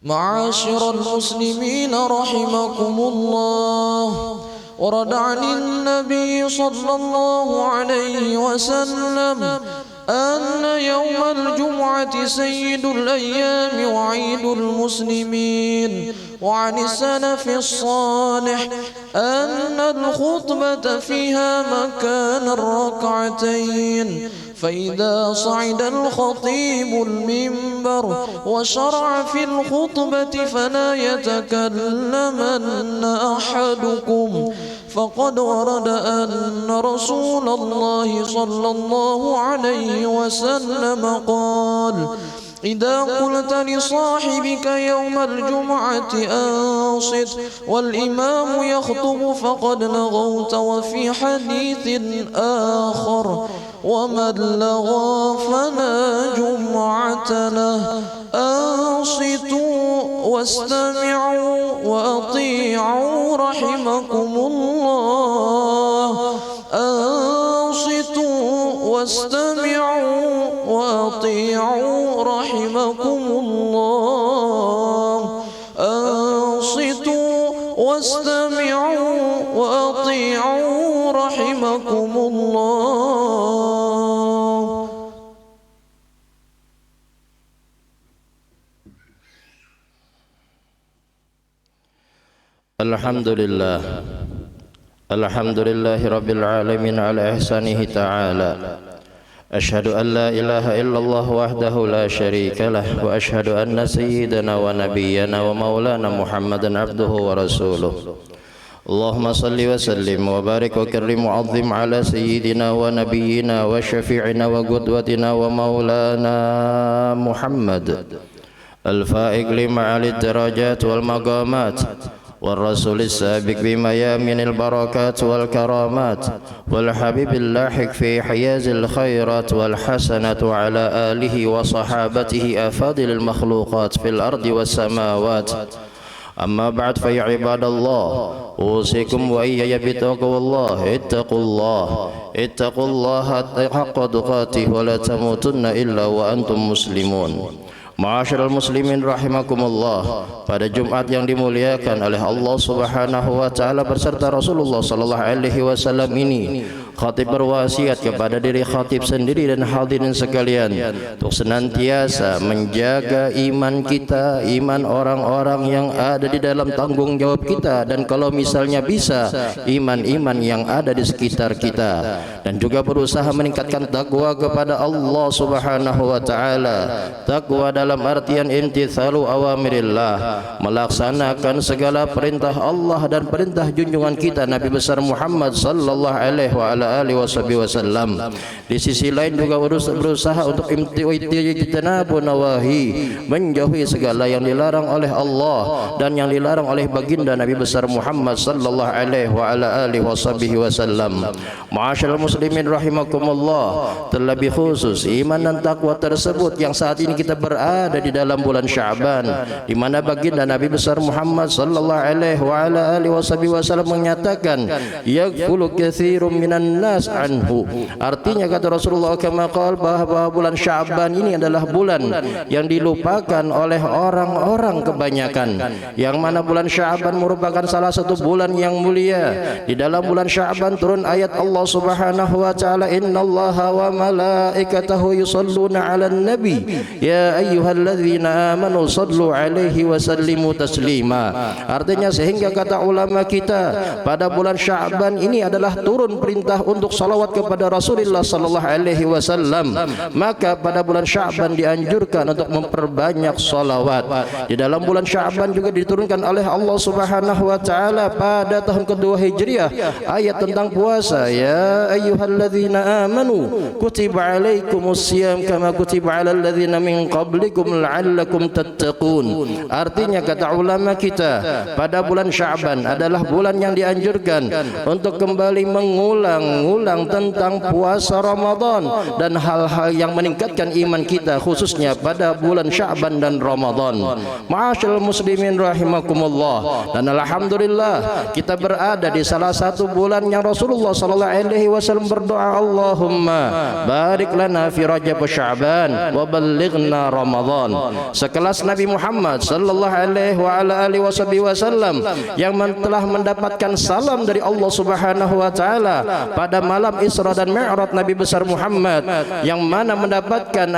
معاشر المسلمين رحمكم الله، ورد عن النبي صلى الله عليه وسلم أن يوم الجمعة سيد الأيام وعيد المسلمين. وعن السلف الصالح أن الخطبة فيها مكان الركعتين، فإذا صعد الخطيب المنبر وشرع في الخطبة فلا يتكلمن أحدكم، فقد ورد أن رسول الله صلى الله عليه وسلم قال: إذا قلت لصاحبك يوم الجمعة أنصت والإمام يخطب فقد لغوت. وفي حديث آخر: ومن لغى فلا جمعة له. أنصتوا واستمعوا وأطيعوا رحمكم الله. أنصتوا واستمعوا وأطيعوا رحمكم الله. أنصتوا واستمعوا وأطيعوا رحمكم الله. Alhamdulillah, alhamdulillahi rabbil alamin ala ihsanihi ta'ala. Ashhadu an la ilaha illallah wahdahu la syarika lah, wa ashhadu anna sayyidana wa nabiyyana wa maulana Muhammadan abduhu wa rasuluh. Allahumma salli wa sallim wa barik wa karrim wa azim ala sayyidina wa nabiyyina wa syafi'ina wa qudwatina wa maulana Muhammad al-fa'iq li ma'alid darajat wal maqamat والرسول السابق بميامن البركات والكرامات والحبيب اللاحق في حياز الخيرات والحسنة وعلى آله وصحابته أفاضل المخلوقات في الأرض والسماوات. أما بعد فيا عباد الله، أوصيكم وإياي بتقوى الله. اتقوا الله حق تقاته ولا تموتن إلا وأنتم مسلمون. Ma'asyiral muslimin rahimakumullah, pada Jumat yang dimuliakan oleh Allah Subhanahu wa taala beserta Rasulullah sallallahu alaihi wasallam ini, khatib berwasiat kepada diri khatib sendiri dan hadirin sekalian untuk senantiasa menjaga iman kita, iman orang-orang yang ada di dalam tanggung jawab kita, dan kalau misalnya bisa iman-iman yang ada di sekitar kita, dan juga berusaha meningkatkan takwa kepada Allah Subhanahu wa taala. Takwa dalam artian imtithalu awamirillah, melaksanakan segala perintah Allah dan perintah junjungan kita Nabi besar Muhammad sallallahu alaihi wa ala alihi wasallam. Di sisi lain juga berusaha untuk imtithabu nawahi, menjauhi segala yang dilarang oleh Allah dan yang dilarang oleh baginda Nabi besar Muhammad sallallahu alaihi wa ala alihi wasallam. Ma'asyiral muslimin rahimakumullah, terlebih khusus iman dan takwa tersebut yang saat ini kita berada di dalam bulan Sya'ban, di mana baginda Nabi besar Muhammad sallallahu alaihi wa ala alihi wasallam menyatakan yaghfulu katsirum minan nas anhu. Artinya kata Rasulullah kama qala, bahwa bulan Sya'ban ini adalah bulan yang dilupakan oleh orang-orang kebanyakan, yang mana bulan Sya'ban merupakan salah satu bulan yang mulia. Di dalam bulan Sya'ban turun ayat Allah Subhanahu wa taala, innallaha wa malaikatahu yusholluna 'alan nabi ya ayyuhalladzina amanu sallu alaihi wa sallimu taslima. Artinya sehingga kata ulama kita, pada bulan Sya'ban ini adalah turun perintah untuk salawat kepada Rasulullah sallallahu alaihi wasallam. Maka pada bulan Sya'ban dianjurkan untuk memperbanyak salawat. Di dalam bulan Sya'ban juga diturunkan oleh Allah Subhanahu wa taala pada tahun kedua Hijriah ayat tentang puasa, ya ayyuhalladzina amanu kutiba alaikumus syiyam kama kutiba alal ladzina min qablikum la'allakum tattaqun. Artinya kata ulama kita, pada bulan Sya'ban adalah bulan yang dianjurkan untuk kembali mengulang mengulang tentang puasa Ramadan dan hal-hal yang meningkatkan iman kita khususnya pada bulan Sya'ban dan Ramadan. Ma'asyiral muslimin rahimakumullah, dan alhamdulillah kita berada di salah satu bulan yang Rasulullah sallallahu alaihi wasallam berdoa, Allahumma barik lana fi Rajab wa Sya'ban wa ballighna Ramadan. Sekelas Nabi Muhammad sallallahu alaihi wasallam yang telah mendapatkan salam dari Allah Subhanahu wa taala pada malam Isra dan Mi'raj Nabi besar Muhammad, yang mana mendapatkan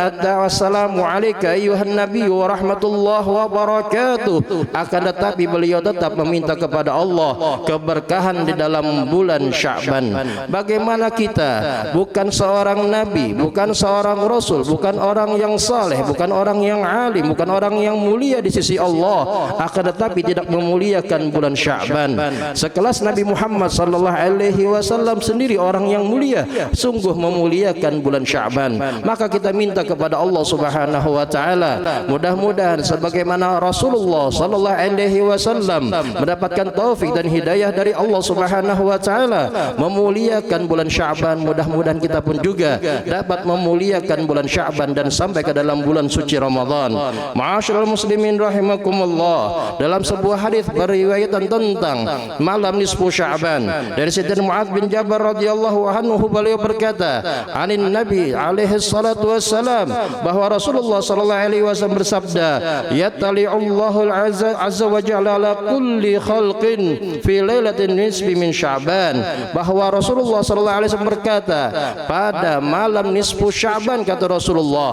assalamu alayka ayyuhan nabi wa rahmatullahi wa barakatuh, akan tetapi beliau tetap meminta kepada Allah keberkahan di dalam bulan Sya'ban. Bagaimana kita bukan seorang nabi, bukan seorang rasul, bukan orang yang saleh, bukan orang yang alim, bukan orang yang mulia di sisi Allah, akan tetapi tidak memuliakan bulan Sya'ban. Sekelas Nabi Muhammad sallallahu alaihi wasallam sendiri orang yang mulia, sungguh memuliakan bulan Sya'ban. Maka kita minta kepada Allah Subhanahu wa taala, mudah-mudahan sebagaimana Rasulullah sallallahu alaihi wasallam mendapatkan taufik dan hidayah dari Allah Subhanahu wa taala memuliakan bulan Sya'ban, mudah-mudahan kita pun juga dapat memuliakan bulan Sya'ban dan sampai ke dalam bulan suci Ramadan. Ma'asyiral muslimin rahimakumullah, dalam sebuah hadis beriwayatkan tentang malam nisfu Sya'ban dari Sayyidina Mu'adz bin Jabal radhiyallahu anhu, beliau berkata, anin Nabi alaihi salatu wassalam, bahwa Rasulullah sallallahu alaihi wasallam bersabda, yattali'ullahu azza wa jalla ala kulli khalqin fi lailatin nisfi min Sya'ban, bahwa Rasulullah sallallahu alaihi wasallam berkata, pada malam nisfu Sya'ban, kata Rasulullah,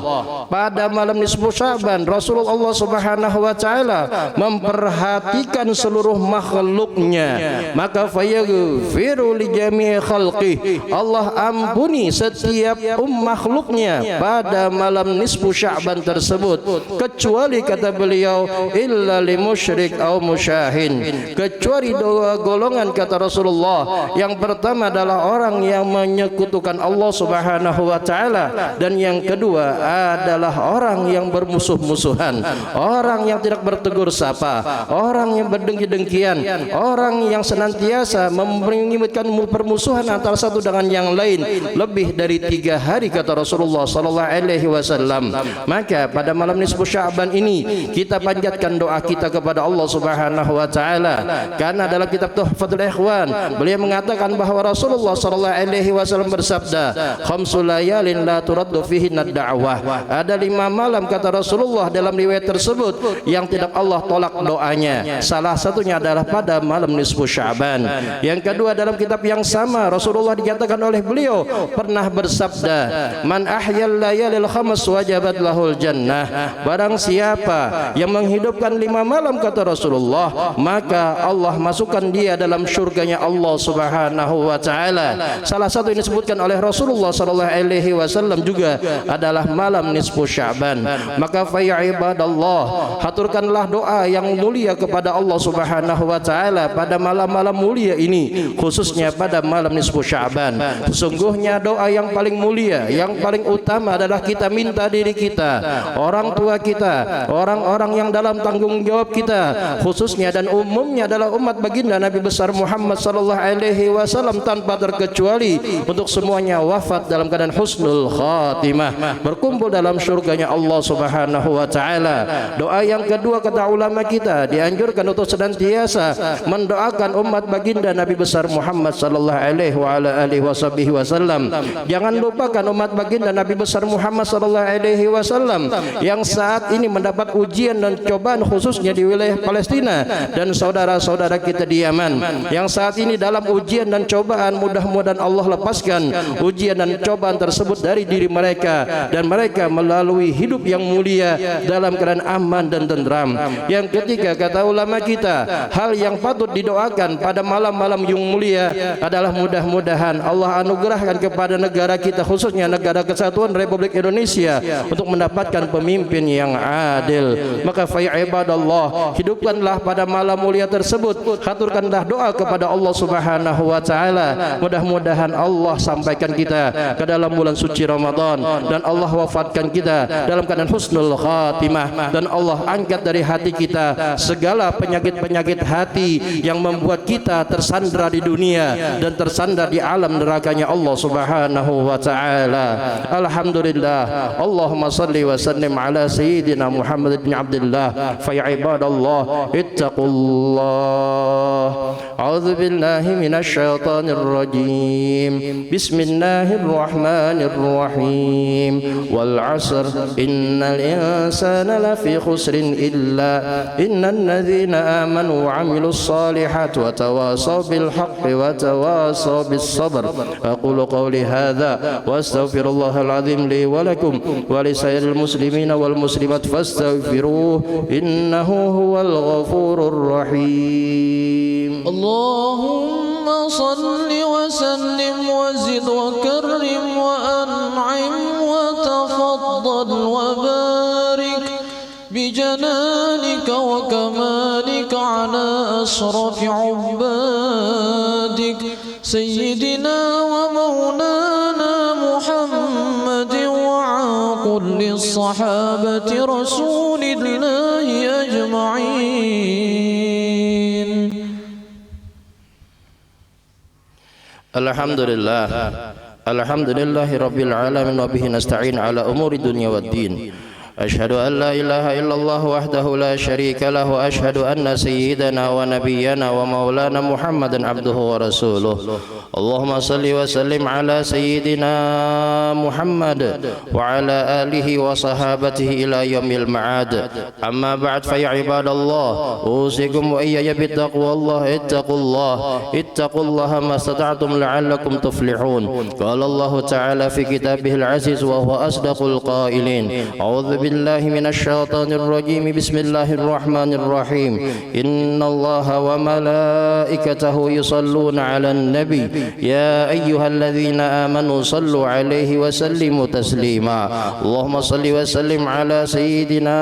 pada malam nisfu Sya'ban Rasulullah Subhanahu wa taala memperhatikan seluruh makhluknya, maka fayaghfiru li jami'i khalqi, Allah ampuni setiap makhluknya pada malam nisfu Sya'ban tersebut, kecuali kata beliau illa li musyrik au musyahin, kecuali dua golongan kata Rasulullah. Yang pertama adalah orang yang menyekutukan Allah Subhanahu wa taala, dan yang kedua adalah orang yang bermusuh-musuhan, orang yang tidak bertegur sapa, orang yang berdengki-dengkian, orang yang senantiasa mengingatkan permusuhan antara satu dengan yang lain lebih dari 3 hari kata Rasulullah sallallahu alaihi wasallam. Maka pada malam nisfu Sya'ban ini kita panjatkan doa kita kepada Allah Subhanahu wa taala, karena dalam kitab Tuhfatul Ikhwan beliau mengatakan bahwa Rasulullah sallallahu alaihi wasallam bersabda, khamsul layalin la turaddu fihinna ad-da'wah, ada 5 malam kata Rasulullah dalam riwayat tersebut yang tidak Allah tolak doanya, salah satunya adalah pada malam nisfu Sya'ban. Yang kedua, dalam kitab yang sama Rasulullah dinyatakan oleh beliau pernah bersabda, man ahyal layalil khams wajabat lahul jannah, barang siapa yang menghidupkan 5 malam kata Rasulullah, maka Allah masukkan dia dalam syurganya Allah Subhanahu wa taala. Salah satu yang disebutkan oleh Rasulullah sallallahu alaihi wasallam juga adalah malam nisfu Sya'ban. Maka fa ya ibadallah, haturkanlah doa yang mulia kepada Allah Subhanahu wa taala pada malam-malam mulia ini, khususnya pada malam nisfu Sya'ban. Sesungguhnya doa yang paling mulia, yang paling utama adalah kita minta diri kita, orang tua kita, orang-orang yang dalam tanggung jawab kita, khususnya dan umumnya adalah umat baginda Nabi besar Muhammad sallallahu alaihi wasallam tanpa terkecuali, untuk semuanya wafat dalam keadaan husnul khatimah, berkumpul dalam syurganya Allah Subhanahu wa taala. Doa yang kedua kata ulama kita dianjurkan untuk senantiasa mendoakan umat baginda Nabi besar Muhammad sallallahu alaihi wasallam. Jangan lupakan umat baginda Nabi besar Muhammad sallallahu alaihi wasallam yang saat ini mendapat ujian dan cobaan, khususnya di wilayah Palestina dan saudara-saudara kita di Yaman yang saat ini dalam ujian dan cobaan. Mudah-mudahan Allah lepaskan ujian dan cobaan tersebut dari diri mereka, dan mereka melalui hidup yang mulia dalam keadaan aman dan tentram. Yang ketiga kata ulama kita, hal yang patut didoakan pada malam-malam yang mulia adalah mudah-mudahan Allah anugerahkan kepada negara kita, khususnya negara Kesatuan Republik Indonesia, untuk mendapatkan pemimpin yang adil. Maka fa ya ibadallah, hidupkanlah pada malam mulia tersebut, haturkanlah doa kepada Allah Subhanahu wa taala, mudah-mudahan Allah sampaikan kita ke dalam bulan suci Ramadan, dan Allah wafatkan kita dalam keadaan husnul khatimah, dan Allah angkat dari hati kita segala penyakit-penyakit hati yang membuat kita tersandra di dunia dan tersandra anda di alam nerakanya Allah Subhanahu wa taala. Alhamdulillah. Allahumma salli wa sallim ala sayyidina Muhammad bin Abdullah. Fa ya ibadallah ittaqullah. A'udzu billahi minasy syaithanir rajim. Bismillahirrahmanirrahim. Wal 'asr innal insana lafi khusrin illa innal ladzina amanu wa 'amilus salihati wa tawasaw bil haqqi wa tawasaw bis sabr. Aqulu qawli hadza wa astaghfirullahal azim li wa lakum wa li sairil muslimin wal muslimat fastaghfiruhu innahu huwal ghafurur rahim. Allahumma salli wa sallim wa zid wa karrim wa an'im wa tafaddal wa barik بجلالك وكمالك على أشرف عبادك سيدنا ومولانا محمد وعن كل الصحابة رسول الله أجمعين. Alhamdulillah. Alhamdulillahi rabbil alamin wa bihi nasta'in ala umuri dunya waddin. أشهد أن لا إله إلا الله وحده لا شريك له وأشهد أن سيدنا ونبينا ومولانا محمدا عبده ورسوله. اللهم صل وسلم على سيدنا محمد وعلى آله وصحابته إلى يوم المعاد. أما بعد فيا عباد الله أوصيكم وإياي بتقوى الله. اتقوا الله ما استطعتم لعلكم تفلحون. قال الله تعالى في كتابه العزيز وهو أصدق القائلين. أعوذ بالله من الشيطان الرجيم. بسم الله الرحمن الرحيم. إن الله وملائكته يصلون على النبي يا أيها الذين آمنوا صلوا عليه وسلموا تسليما. اللهم صل وسلم على سيدنا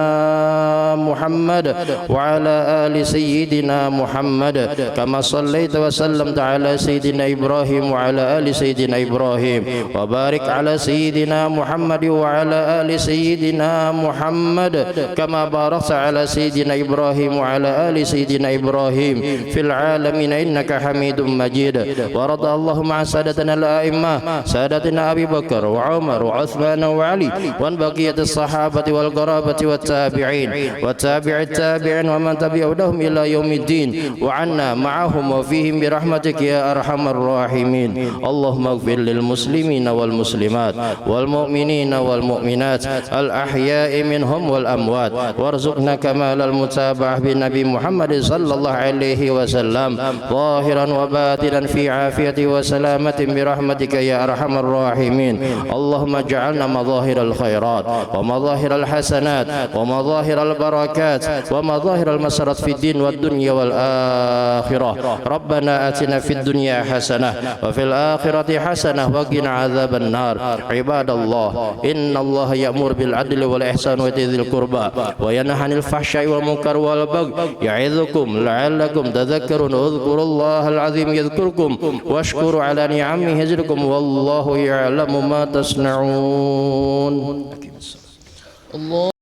محمد وعلى آل سيدنا محمد كما صليت وسلمت على سيدنا إبراهيم وعلى آل سيدنا إبراهيم وبارك على سيدنا محمد وعلى آل سيدنا محمد كما باركت على سيدنا إبراهيم وعلى آل سيدنا إبراهيم في العالمين إنك حميد مجيد. ورضى اللهم عن سادتنا الأئمة سادتنا أبي بكر وعمر وعثمان وعلي وعن بقية الصحابة والقرابة والتابعين والتابع التابعين ومن تبعهم إلى يوم الدين وعنا معهم وفيهم برحمتك يا أرحم الراحمين. اللهم اغفر للمسلمين والمسلمات والمؤمنين والمؤمنات الأحياء منهم والأموات وارزقنا كمال المتابعة بالنبي محمد صلى الله عليه وسلم ظاهرا وباطنا في عافية وسلامة برحمتك يا أرحم الراحمين. اللهم اجعلنا مظاهر الخيرات ومظاهر الحسنات ومظاهر البركات ومظاهر المسرات في الدين والدنيا والآخرة. ربنا آتنا في الدنيا حسنة وفي الآخرة حسنة وقنا عذاب النار. عباد الله إن الله يأمر بالعدل والإحسان وإيتاء ذي القربى وينهى عن الفحشاء والمنكر والبغي يعظكم لعلكم تذكرون. اذكروا الله العظيم يذكركم واشكروا على نعمه يزدكم والله يعلم ما تصنعون.